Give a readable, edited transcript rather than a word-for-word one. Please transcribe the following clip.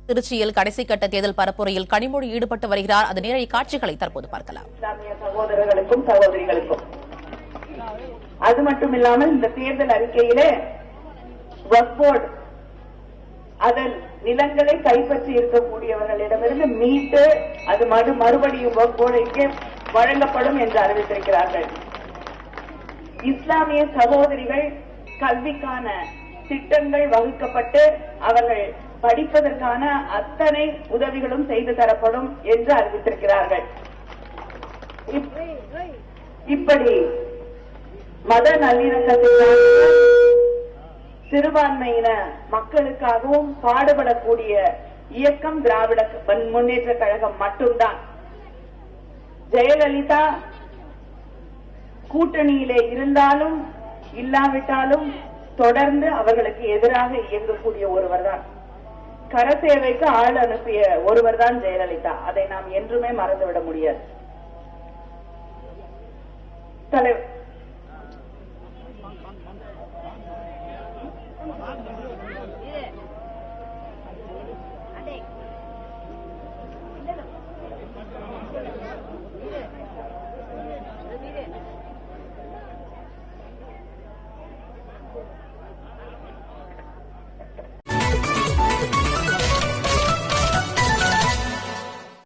திருச்சியில் கடைசி கட்ட தேர்தல் பரப்புரையில் கனிமொழி ஈடுபட்டு வருகிறார். அது நேரடி காட்சிகளை தற்போது பார்க்கலாம். இஸ்லாமிய சகோதரர்களுக்கும் சகோதரிகளுக்கும் அது மட்டுமில்லாமல் இந்த தேர்தல் அறிக்கையிலே வக்ஃப் போர்டு அதன் நிலங்களை கைப்பற்றி இருக்கக்கூடியவர்களிடமிருந்து மீட்டு அது மறுபடியும் வக்ஃப் போர்டுக்கு வழங்கப்படும் என்று அறிவித்திருக்கிறார்கள். இஸ்லாமிய சகோதரிகள் கல்விக்கான திட்டங்கள் வகுக்கப்பட்டு அவர்கள் படிப்பதற்கான அத்தனை உதவிகளும் செய்து தரப்படும் என்று அறிவித்திருக்கிறார்கள். இப்படி மத நல்லிணக்கத்திற்காக சிறுபான்மையின மக்களுக்காகவும் பாடுபடக்கூடிய இயக்கம் திராவிட முன்னேற்ற கழகம் மட்டும்தான். ஜெயலலிதா கூட்டணியிலே இருந்தாலும் இல்லாவிட்டாலும் தொடர்ந்து அவர்களுக்கு எதிராக இயங்கக்கூடிய ஒருவர்தான். கரசேவைக்கு ஆள் அனுப்பிய ஒருவர் தான் ஜெயலலிதா. அதை நாம் என்றுமே மறந்துவிட முடியாது.